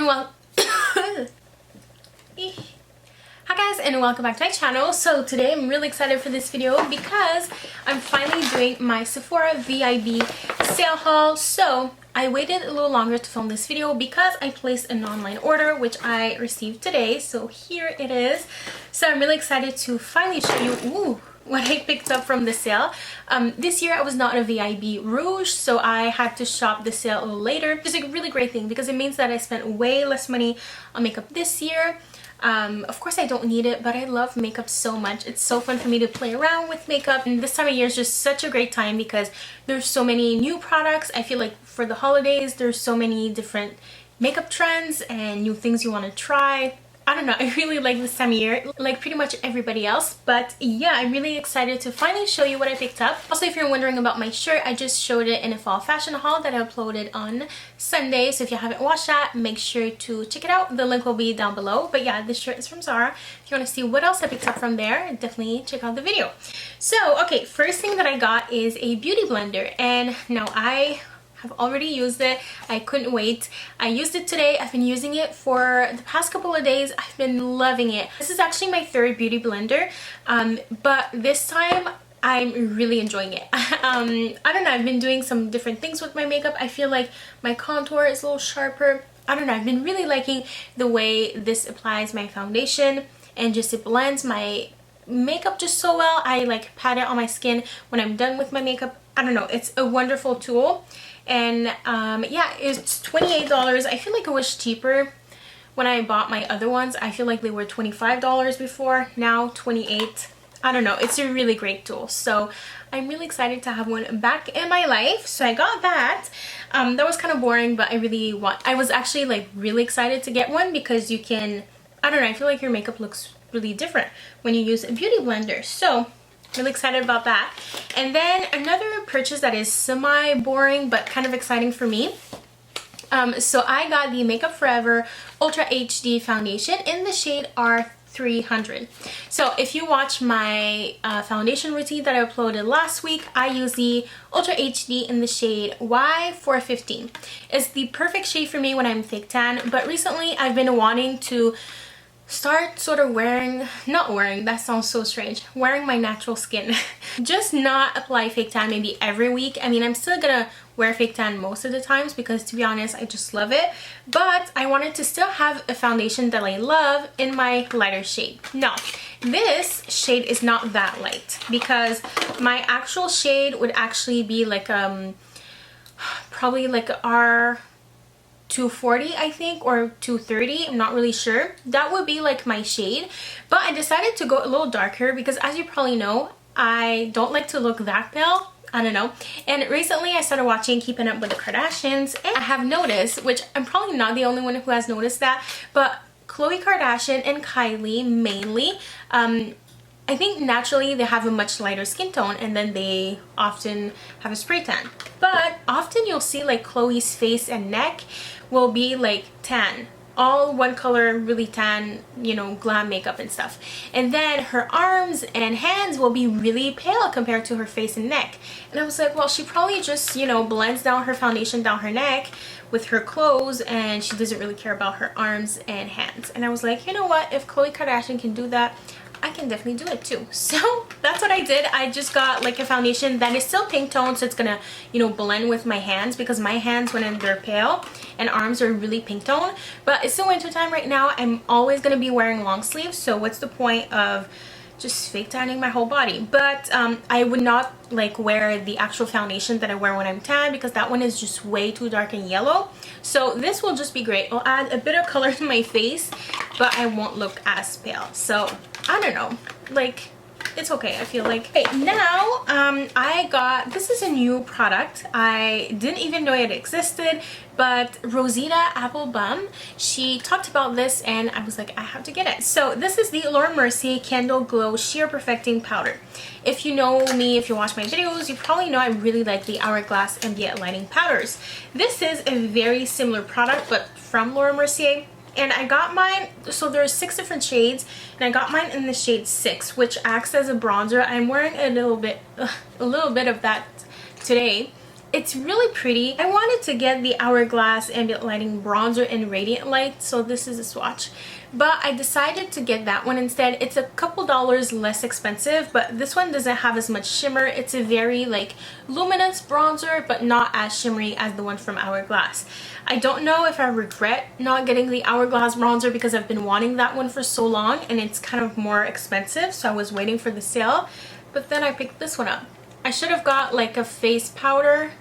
well Hi guys, and welcome back to my channel. So today I'm really excited for this video because I'm finally doing my Sephora VIB sale haul. So I waited a little longer to film this video because I placed an online order which I received today. So here it is. So I'm really excited to finally show you what I picked up from the sale. This year I was not a VIB Rouge, so I had to shop the sale a little later. It's a really great thing because it means that I spent way less money on makeup this year. Of course I don't need it, but I love makeup so much. It's so fun for me to play around with makeup, and this time of year is just such a great time because there's so many new products. I feel like for the holidays there's so many different makeup trends and new things you want to try. I don't know, I really like this time of year, like pretty much everybody else. But yeah, I'm really excited to finally show you what I picked up. Also, if you're wondering about my shirt, I just showed it in a fall fashion haul that I uploaded on Sunday. So if you haven't watched that, make sure to check it out. The link will be down below. But yeah, this shirt is from Zara. If you want to see what else I picked up from there, definitely check out the video. So, okay, first thing that I got is a beauty blender. And now I have already used it. I couldn't wait. I used it today. I've been using it for the past couple of days. I've been loving it. This is actually my third beauty blender, but this time I'm really enjoying it. I don't know, I've been doing some different things with my makeup. I feel like my contour is a little sharper. I don't know, I've been really liking the way this applies my foundation, and just it blends my makeup just so well. I like pat it on my skin when I'm done with my makeup. I don't know, it's a wonderful tool. And yeah, it's $28. I feel like it was cheaper when I bought my other ones. I feel like they were $25 before, now $28. I don't know, it's a really great tool. So I'm really excited to have one back in my life. So I got that. That was kind of boring, but I was actually like really excited to get one because you can, I don't know, I feel like your makeup looks really different when you use a beauty blender. So really excited about that. And then another purchase that is semi-boring but kind of exciting for me. So I got the Makeup Forever Ultra HD foundation in the shade R300. So if you watch my foundation routine that I uploaded last week, I use the Ultra HD in the shade Y415. It's the perfect shade for me when I'm fake tan, but recently I've been wanting to start sort of that sounds so strange, wearing my natural skin. Just not apply fake tan maybe every week. I mean, I'm still gonna wear fake tan most of the times because, to be honest, I just love it, but I wanted to still have a foundation that I love in my lighter shade. Now this shade is not that light because my actual shade would actually be like probably like R240, I think, or 230. I'm not really sure. That would be like my shade, but I decided to go a little darker because, as you probably know, I don't like to look that pale. I don't know. And recently I started watching Keeping Up with the Kardashians, and I have noticed, which I'm probably not the only one who has noticed that, but Khloé Kardashian and Kylie mainly, I think naturally they have a much lighter skin tone, and then they often have a spray tan. But often you'll see like Khloé's face and neck will be like tan, all one color, really tan, you know, glam makeup and stuff. And then her arms and hands will be really pale compared to her face and neck. And I was like, well, she probably just, you know, blends down her foundation down her neck with her clothes, and she doesn't really care about her arms and hands. And I was like, you know what, if Khloé Kardashian can do that, I can definitely do it too. So that's what I did. I just got like a foundation that is still pink tone, so it's gonna, you know, blend with my hands, because my hands when they're pale and arms are really pink tone. But it's still winter time right now. I'm always gonna be wearing long sleeves, so what's the point of just fake tanning my whole body? But I would not like wear the actual foundation that I wear when I'm tan because that one is just way too dark and yellow. So this will just be great. I'll add a bit of color to my face, but I won't look as pale. So I don't know, like, it's okay, I feel like. Okay, now I got, this is a new product. I didn't even know it existed, but Rosita Applebum, she talked about this and I was like, I have to get it. So this is the Laura Mercier Candle Glow Sheer Perfecting Powder. If you know me, if you watch my videos, you probably know I really like the Hourglass Ambient Lighting powders. This is a very similar product, but from Laura Mercier. And I got mine, so there's 6 different shades, and I got mine in the shade 6, which acts as a bronzer. I'm wearing a little bit of that today. it's really pretty. I wanted to get the Hourglass Ambient Lighting Bronzer in Radiant Light, so this is a swatch. But I decided to get that one instead. It's a couple dollars less expensive, but this one doesn't have as much shimmer. It's a very like luminous bronzer, but not as shimmery as the one from Hourglass. I don't know if I regret not getting the Hourglass bronzer because I've been wanting that one for so long and it's kind of more expensive, so I was waiting for the sale. But then I picked this one up. I should have got like a face powder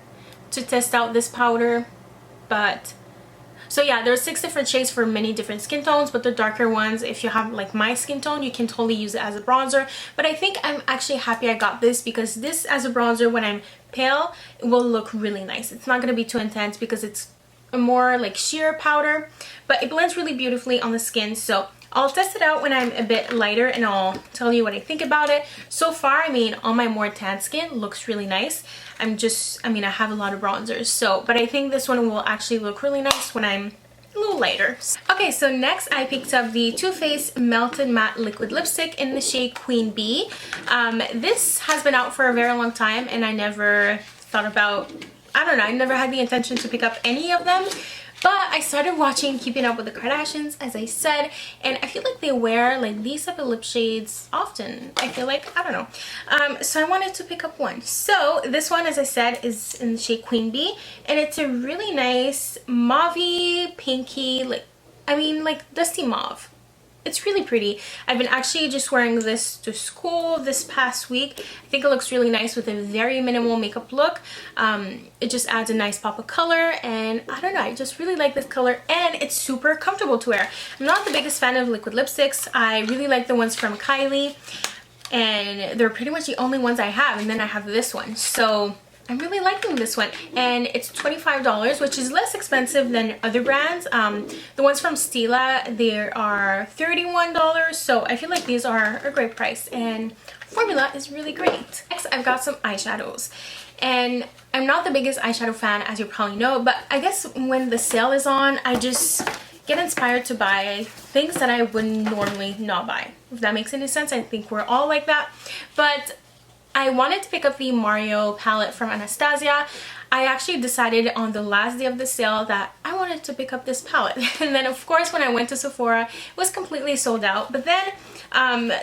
to test out this powder, but so yeah, there's 6 different shades for many different skin tones, but the darker ones, if you have like my skin tone, you can totally use it as a bronzer. But I think I'm actually happy I got this because this as a bronzer when I'm pale, it will look really nice. It's not going to be too intense because it's a more like sheer powder, but it blends really beautifully on the skin. So I'll test it out when I'm a bit lighter and I'll tell you what I think about it. So far, I mean, on my more tan skin, looks really nice. I have a lot of bronzers, so, but I think this one will actually look really nice when I'm a little lighter. Okay, so next I picked up the Too Faced Melted Matte Liquid Lipstick in the shade Queen Bee. This has been out for a very long time and I never thought about, I don't know, I never had the intention to pick up any of them. But I started watching Keeping Up with the Kardashians, as I said, and I feel like they wear like these type of lip shades often. I feel like, I don't know. So I wanted to pick up one. So this one, as I said, is in the shade Queen Bee, and it's a really nice mauvey, pinky, like dusty mauve. It's really pretty. I've been actually just wearing this to school this past week. I think it looks really nice with a very minimal makeup look. It just adds a nice pop of color, and I don't know, I just really like this color, and it's super comfortable to wear. I'm not the biggest fan of liquid lipsticks. I really like the ones from Kylie, and they're pretty much the only ones I have, and then I have this one. So I'm really liking this one, and it's $25, which is less expensive than other brands. The ones from Stila, they are $31, so I feel like these are a great price, and formula is really great. Next, I've got some eyeshadows, and I'm not the biggest eyeshadow fan, as you probably know, but I guess when the sale is on, I just get inspired to buy things that I would normally not buy. If that makes any sense, I think we're all like that. But I wanted to pick up the Mario palette from Anastasia. I actually decided on the last day of the sale that I wanted to pick up this palette. And then of course when I went to Sephora, it was completely sold out. But then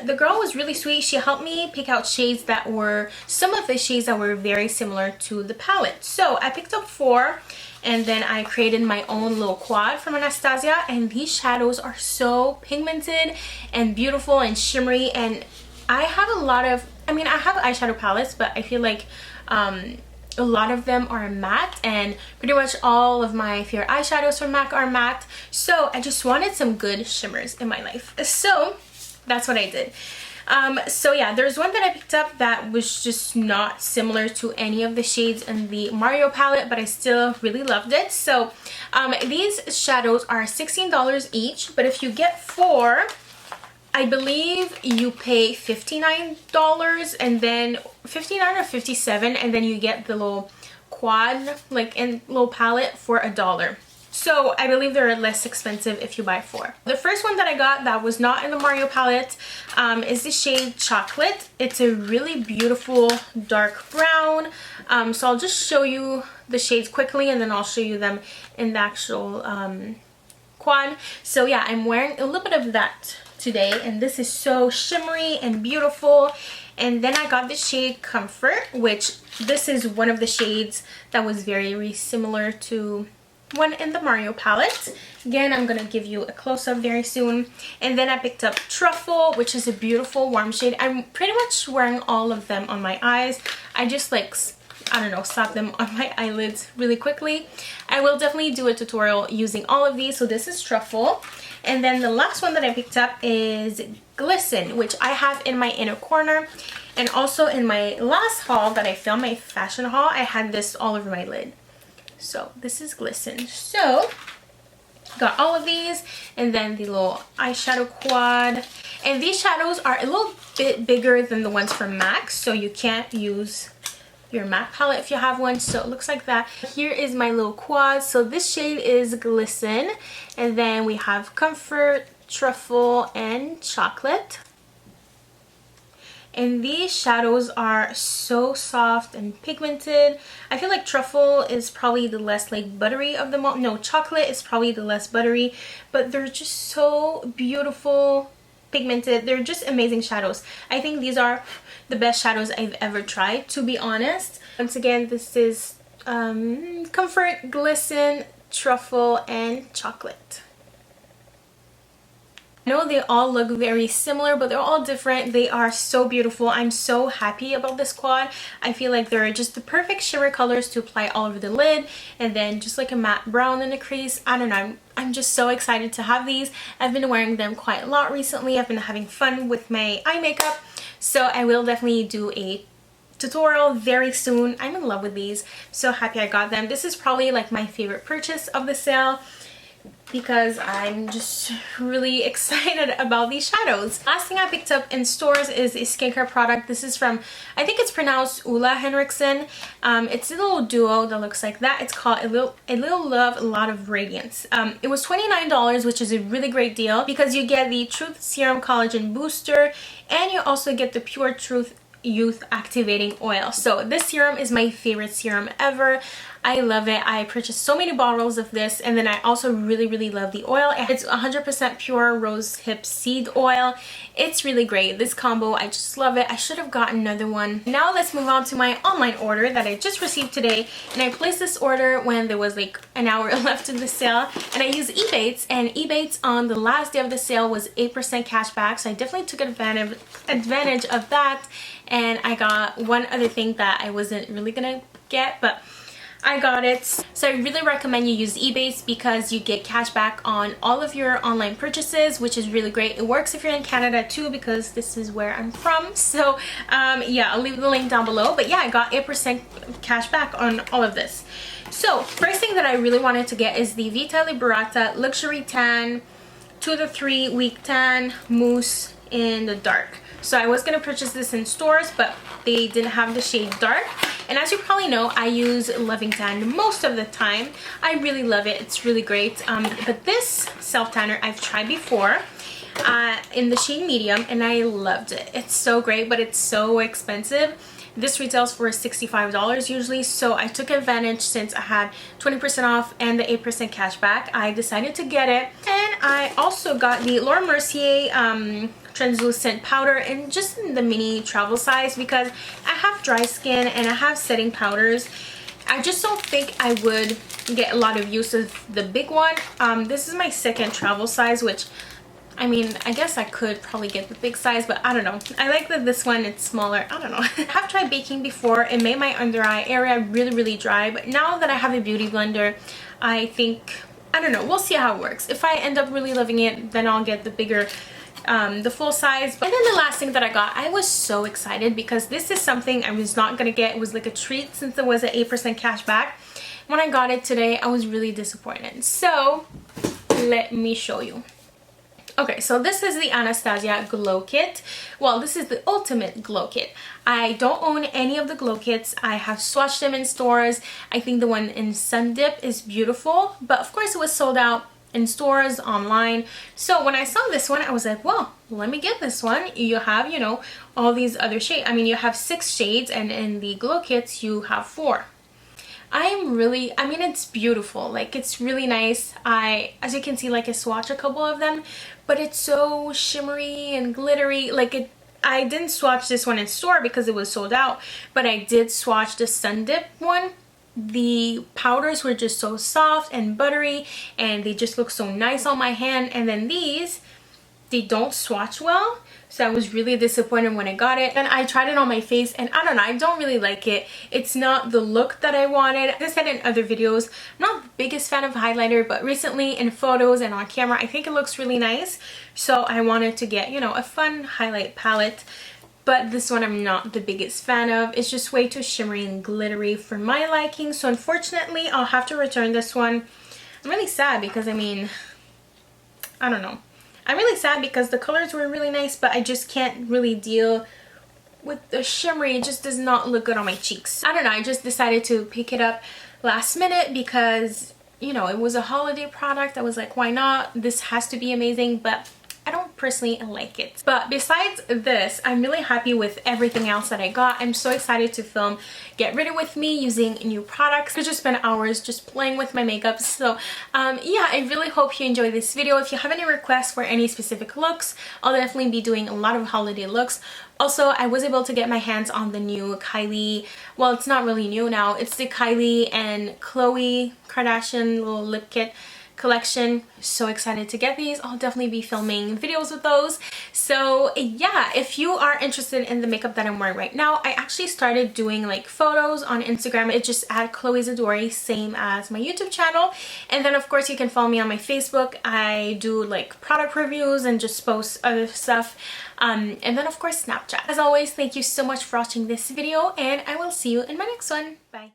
the girl was really sweet. She helped me pick out shades that were, some of the shades that were very similar to the palette. So I picked up 4. And then I created my own little quad from Anastasia. And these shadows are so pigmented and beautiful and shimmery. And I have a lot of, I have eyeshadow palettes, but I feel like a lot of them are matte, and pretty much all of my favorite eyeshadows from MAC are matte. So I just wanted some good shimmers in my life. So that's what I did. So yeah, there's one that I picked up that was just not similar to any of the shades in the Mario palette, but I still really loved it. So these shadows are $16 each, but if you get 4, I believe you pay $59 and then $59 or $57, and then you get the little quad little palette for $1. So I believe they're less expensive if you buy 4. The first one that I got that was not in the Mario palette is the shade Chocolate. It's a really beautiful dark brown. So I'll just show you the shades quickly, and then I'll show you them in the actual quad. So yeah, I'm wearing a little bit of that today, and this is so shimmery and beautiful. And then I got the shade Comfort, which this is one of the shades that was very similar to one in the Mario palette. Again, I'm gonna give you a close-up very soon. And then I picked up Truffle, which is a beautiful warm shade. I'm pretty much wearing all of them on my eyes. I just slap them on my eyelids really quickly. I will definitely do a tutorial using all of these. So this is Truffle. And then the last one that I picked up is Glisten, which I have in my inner corner. And also in my last haul that I filmed, my fashion haul, I had this all over my lid. So this is Glisten. So got all of these, and then the little eyeshadow quad. And these shadows are a little bit bigger than the ones from MAC, so you can't use your MAC palette if you have one. So it looks like that. Here is my little quad. So this shade is Glisten, and then we have Comfort, Truffle, and Chocolate. and these shadows are so soft and pigmented. I feel like truffle is probably the less like buttery of them all. No, chocolate is probably the less buttery, but they're just so beautiful, pigmented. They're just amazing shadows. I think these are the best shadows I've ever tried, to be honest. Once again, this is Comfort, Glisten, Truffle, and Chocolate. I know they all look very similar, but they're all different. They are so beautiful. I'm so happy about this quad. I feel like they're just the perfect shimmer colors to apply all over the lid, and then just like a matte brown in the crease. I don't know. I'm just so excited to have these. I've been wearing them quite a lot recently. I've been having fun with my eye makeup, so I will definitely do a tutorial very soon. I'm in love with these. So happy I got them. This is probably like my favorite purchase of the sale, because I'm just really excited about these shadows. Last thing I picked up in stores is a skincare product. This is from, I think it's pronounced Ulla Henriksen. It's a little duo that looks like that. It's called a little Love, a Lot of Radiance. It was $29, which is a really great deal because you get the Truth Serum Collagen Booster, and you also get the Pure Truth Youth Activating Oil. So this serum is my favorite serum ever. I love it. I purchased so many bottles of this, and then I also really love the oil. It's 100% pure rose hip seed oil. It's really great. This combo, I just love it. I should have gotten another one. Now let's move on to my online order that I just received today, and I placed this order when there was like an hour left in the sale, and I used Ebates, and Ebates on the last day of the sale was 8% cash back, so I definitely took advantage of that. And I got one other thing that I wasn't really gonna get, but I got it. So I really recommend you use Ebates because you get cash back on all of your online purchases, which is really great. It works if you're in Canada too, because this is where I'm from. So yeah, I'll leave the link down below. But yeah, I got 8% cash back on all of this. So first thing that I really wanted to get is the Vita Liberata Luxury Tan 2 to 3 Week Tan Mousse in the dark. So I was going to purchase this in stores, but they didn't have the shade dark. And as you probably know, I use Loving Tan most of the time. I really love it. It's really great. But this self tanner I've tried before in the shade medium, and I loved it. It's so great, but it's so expensive. This retails for $65 usually, so I took advantage since I had 20% off and the 8% cash back. I decided to get it. And I also got the Laura Mercier translucent powder in just in the mini travel size because I have dry skin and I have setting powders. I just don't think I would get a lot of use of the big one. This is my second travel size, which I mean, I guess I could probably get the big size, but I don't know. I like that this one, it's smaller. I don't know. I have tried baking before. It made my under eye area really dry, but now that I have a beauty blender, I think, I don't know, we'll see how it works. If I end up really loving it, then I'll get the bigger the full size. And then the last thing that I got, I was so excited because this is something I was not gonna get. It was like a treat since it was an 8% cash back. When I got it today, I was really disappointed. So let me show you. Okay, so this is the Anastasia Glow Kit. Well, this is the ultimate glow kit. I don't own any of the glow kits. I have swatched them in stores. I think the one in Sun Dip is beautiful, but of course it was sold out in stores, online. So when I saw this one, I was like, well, let me get this one. You have, you know, all these other shades. I mean, you have 6 shades, and in the glow kits you have 4. I mean, it's beautiful. Like, it's really nice. As you can see, like, I swatched a couple of them, but it's so shimmery and glittery. Like, I didn't swatch this one in store because it was sold out, but I did swatch the Sun Dip one. The powders were just so soft and buttery, and they just look so nice on my hand. And then these, they don't swatch well, so I was really disappointed when I got it. And I tried it on my face, and I don't know, I don't really like it. It's not the look that I wanted. As I said in other videos, I'm not the biggest fan of highlighter, but recently in photos and on camera, I think it looks really nice. So I wanted to get, you know, a fun highlight palette. But this one I'm not the biggest fan of. It's just way too shimmery and glittery for my liking. So unfortunately, I'll have to return this one. I'm really sad because, I mean, I don't know. I'm really sad because the colors were really nice, but I just can't really deal with the shimmery. It just does not look good on my cheeks. I don't know. I just decided to pick it up last minute because, you know, it was a holiday product. I was like, why not? This has to be amazing, but I don't personally like it. But besides this, I'm really happy with everything else that I got. I'm so excited to film Get Ready With Me using new products. I just spent hours just playing with my makeup. So yeah, I really hope you enjoy this video. If you have any requests for any specific looks, I'll definitely be doing a lot of holiday looks. Also, I was able to get my hands on the new Kylie, well, it's not really new now, it's the Kylie and Chloé Kardashian little lip kit collection. So excited to get these. I'll definitely be filming videos with those. So yeah, if you are interested in the makeup that I'm wearing right now, I actually started doing like photos on Instagram. It's just at Chloé Zadori, same as my YouTube channel. And then of course you can follow me on my Facebook. I do like product reviews and just post other stuff. And then of course Snapchat. As always, thank you so much for watching this video, and I will see you in my next one. Bye.